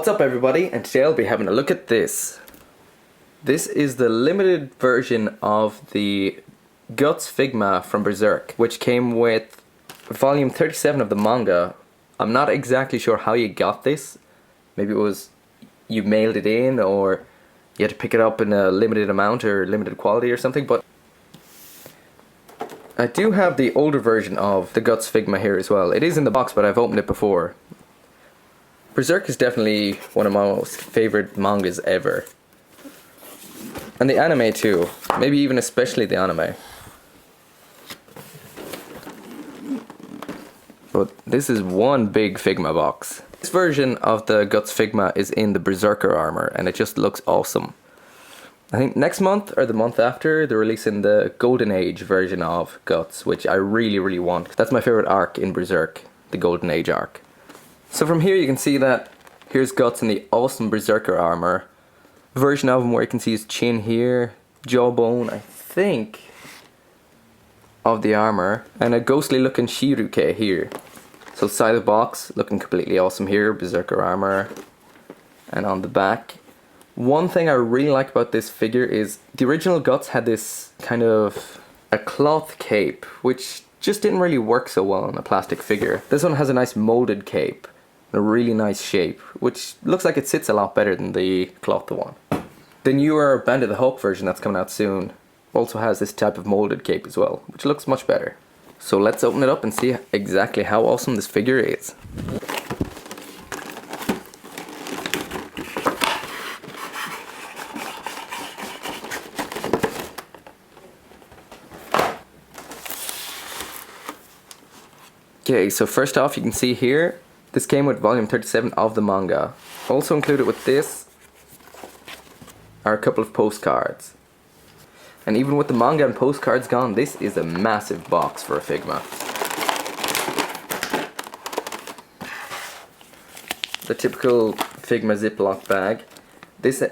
What's up everybody, and today I'll be having a look at this. This is the limited version of the Guts Figma from Berserk, which came with volume 37 of the manga. I'm not exactly sure how you got this. Maybe it was you mailed it in, or you had to pick it up in a limited amount or limited quality or something, but I do have the older version of the Guts Figma here as well. It is in the box, but I've opened it before. Berserk is definitely one of my most favourite mangas ever. And the anime too. Maybe even especially the anime. But this is one big Figma box. This version of the Guts Figma is in the Berserker armor, and it just looks awesome. I think next month or the month after they're releasing the Golden Age version of Guts, which I really want. That's my favourite arc in Berserk, the Golden Age arc. So from here you can see that here's Guts in the awesome Berserker armor. Version of him where you can see his chin here, jawbone, I think, of the armor, and a ghostly looking Shiruke here. So side of the box looking completely awesome here, Berserker armor, and on the back. One thing I really like about this figure is the original Guts had this kind of a cloth cape, which just didn't really work so well on a plastic figure. This one has a nice molded cape, a really nice shape, which looks like it sits a lot better than the cloth one. The newer Band of the Hulk version that's coming out soon also has this type of molded cape as well, which looks much better. So let's open it up and see exactly how awesome this figure is. Okay, so first off you can see here, this came with volume 37 of the manga. Also included with this are a couple of postcards. And even with the manga and postcards gone, this is a massive box for a Figma. The typical Figma Ziplock bag. This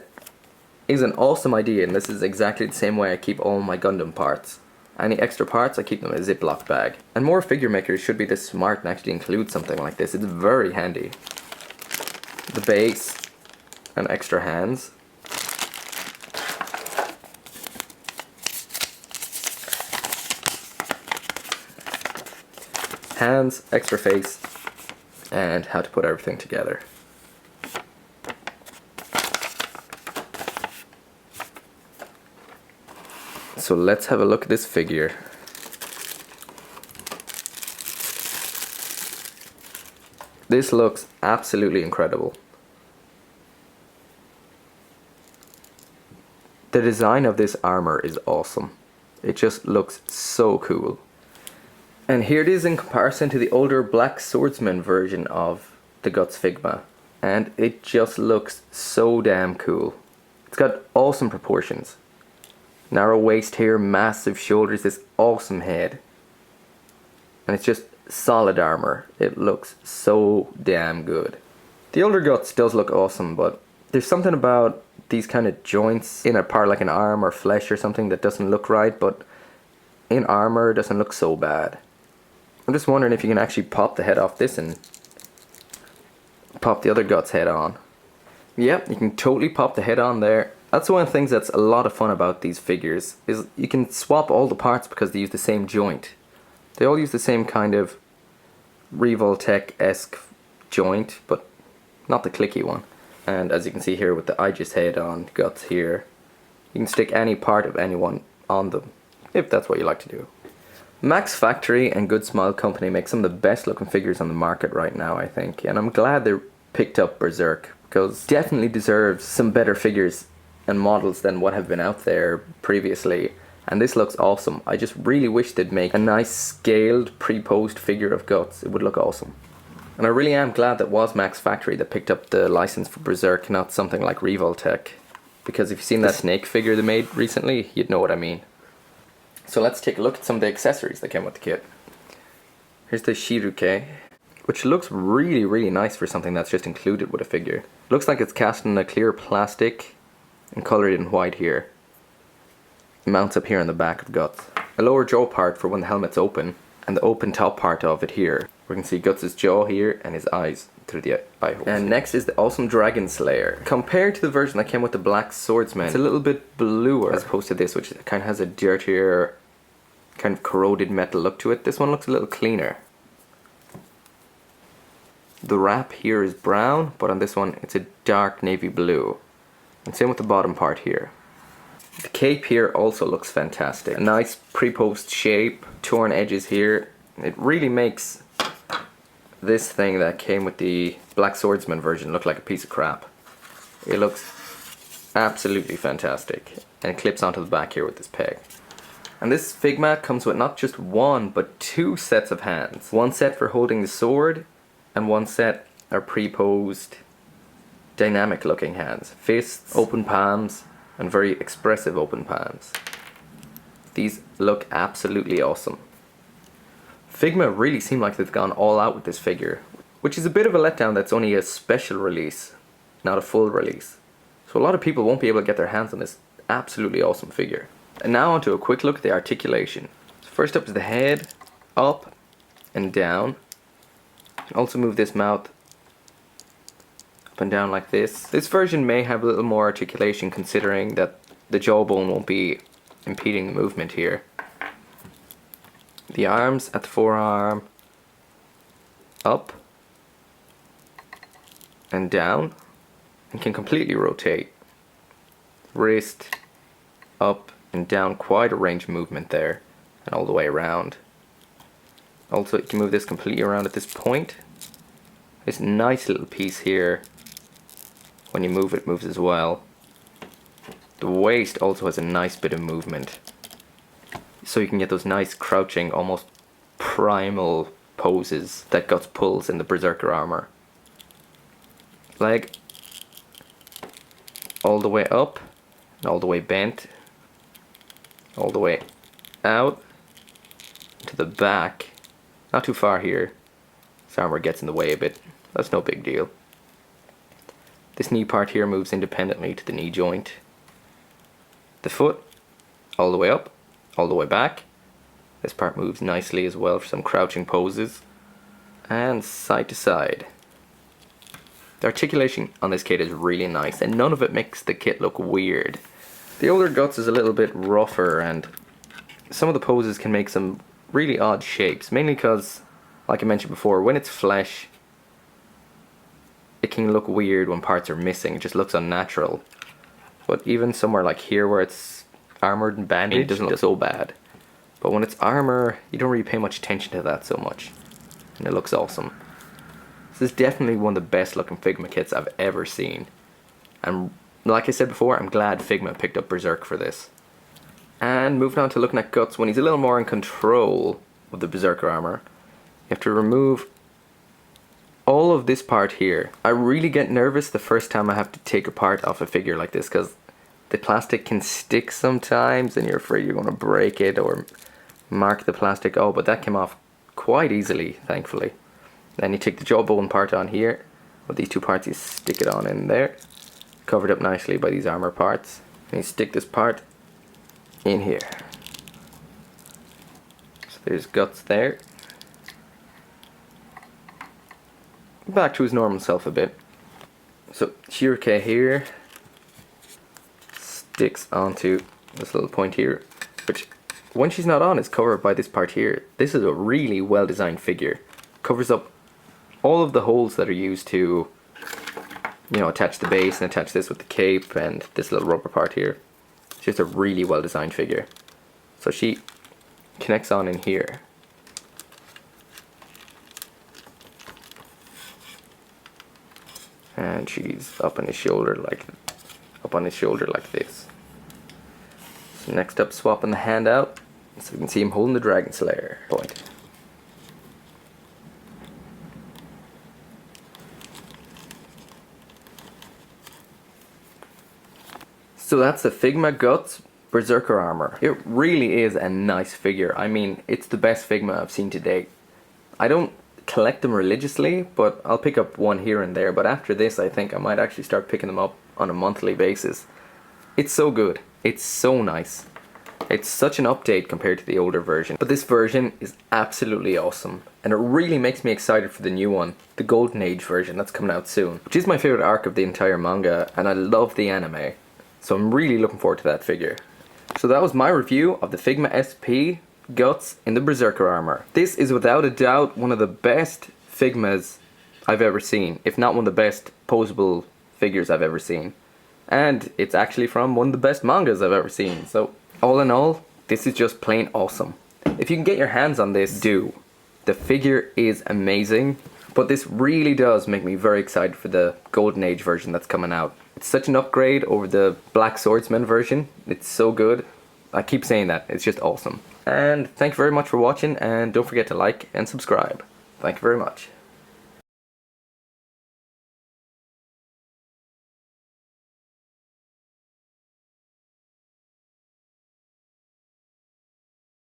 is an awesome idea, and this is exactly the same way I keep all my Gundam parts. Any extra parts, I keep them in a Ziploc bag. And more figure makers should be this smart and actually include something like this. It's very handy. The base and extra hands. Hands, extra face, and how to put everything together. So let's have a look at this figure. This looks absolutely incredible. The design of this armor is awesome. It just looks so cool. And here it is in comparison to the older Black Swordsman version of the Guts Figma. And it just looks so damn cool. It's got awesome proportions. Narrow waist here, massive shoulders, this awesome head. And it's just solid armor. It looks so damn good. The older Guts does look awesome, but there's something about these kind of joints in a part like an arm or flesh or something that doesn't look right, but in armor it doesn't look so bad. I'm just wondering if you can actually pop the head off this and pop the other Guts head on. Yep, you can totally pop the head on there. That's one of the things that's a lot of fun about these figures, is you can swap all the parts because they use the same joint. They all use the same kind of Revoltech-esque joint, but not the clicky one. And as you can see here with the Aegis head on Guts here, you can stick any part of anyone on them, if that's what you like to do. Max Factory and Good Smile Company make some of the best looking figures on the market right now, I think, and I'm glad they picked up Berserk, because it definitely deserves some better figures and models than what have been out there previously, and this looks awesome. I just really wish they'd make a nice scaled pre-posed figure of Guts. It would look awesome. And I really am glad that was Max Factory that picked up the license for Berserk, not something like Revoltech, because if you've seen that snake figure they made recently, you'd know what I mean. So let's take a look at some of the accessories that came with the kit. Here's the Shiruke, which looks really nice for something that's just included with a figure. Looks like it's cast in a clear plastic and coloured in white here. It mounts up here on the back of Guts. A lower jaw part for when the helmet's open, and the open top part of it here. We can see Guts' jaw here and his eyes. through the eye holes. And next is the awesome Dragon Slayer. Compared to the version that came with the Black Swordsman, it's a little bit bluer as opposed to this, which kind of has a dirtier, kind of corroded metal look to it. This one looks a little cleaner. The wrap here is brown, but on this one it's a dark navy blue. And same with the bottom part here. The cape here also looks fantastic. A nice pre-post shape, torn edges here. It really makes this thing that came with the Black Swordsman version look like a piece of crap. It looks absolutely fantastic. And it clips onto the back here with this peg. And this Figma comes with not just one, but two sets of hands. One set for holding the sword, and one set are pre-posed, dynamic looking hands. Fists, open palms, and very expressive open palms. These look absolutely awesome. Figma really seem like they've gone all out with this figure, which is a bit of a letdown that's only a special release, not a full release. So a lot of people won't be able to get their hands on this absolutely awesome figure. And now onto a quick look at the articulation. So first up is the head, up and down. You can also move this mouth up and down like this. This version may have a little more articulation considering that the jawbone won't be impeding the movement here. The arms at the forearm, up and down, and can completely rotate. Wrist, up and down, quite a range of movement there, and all the way around. Also, you can move this completely around at this point. This nice little piece here, when you move it, moves as well. The waist also has a nice bit of movement. So you can get those nice crouching, almost primal poses that Guts pulls in the Berserker armor. Leg, all the way up, and all the way bent, all the way out, to the back. Not too far here. This armor gets in the way a bit. That's no big deal. This knee part here moves independently to the knee joint. The foot, all the way up, all the way back. This part moves nicely as well for some crouching poses. And side to side. The articulation on this kit is really nice, and none of it makes the kit look weird. The older Guts is a little bit rougher, and some of the poses can make some really odd shapes, mainly because, like I mentioned before, when it's flesh, it can look weird when parts are missing. It just looks unnatural. But even somewhere like here where it's armored and bandaged, it doesn't look so bad. But when it's armor, you don't really pay much attention to that so much. And it looks awesome. This is definitely one of the best looking Figma kits I've ever seen. And like I said before, I'm glad Figma picked up Berserk for this. And moving on to looking at Guts, when he's a little more in control of the Berserker armor, you have to remove all of this part here. I really get nervous the first time I have to take a part off a figure like this, because the plastic can stick sometimes and you're afraid you're going to break it or mark the plastic. Oh, but that came off quite easily, thankfully. Then you take the jawbone part on here. With these two parts, you stick it on in there, covered up nicely by these armor parts. And you stick this part in here. So there's Guts there. Back to his normal self a bit. So Shirike here sticks onto this little point here, which when she's not on is covered by this part here. This is a really well designed figure. Covers up all of the holes that are used to, you know, attach the base and attach this with the cape and this little rubber part here. It's just a really well designed figure. So she connects on in here. And she's up on his shoulder like this. So next up, swapping the hand out so we can see him holding the Dragon Slayer point. So that's the Figma Guts Berserker armor. It really is a nice figure. I mean, it's the best Figma I've seen to date. I don't collect them religiously, but I'll pick up one here and there. But after this, I think I might actually start picking them up on a monthly basis. It's so good. It's so nice. It's such an update compared to the older version, but this version is absolutely awesome, and it really makes me excited for the new one, the Golden Age version that's coming out soon, which is my favourite arc of the entire manga, and I love the anime, so I'm really looking forward to that figure. So that was my review of the Figma SP Guts in the Berserker armor. This is without a doubt one of the best Figmas I've ever seen, if not one of the best poseable figures I've ever seen. And it's actually from one of the best mangas I've ever seen, so all in all, this is just plain awesome. If you can get your hands on this, do. The figure is amazing, but this really does make me very excited for the Golden Age version that's coming out. It's such an upgrade over the Black Swordsman version. It's so good. I keep saying that, it's just awesome. And thank you very much for watching, and don't forget to like and subscribe. Thank you very much.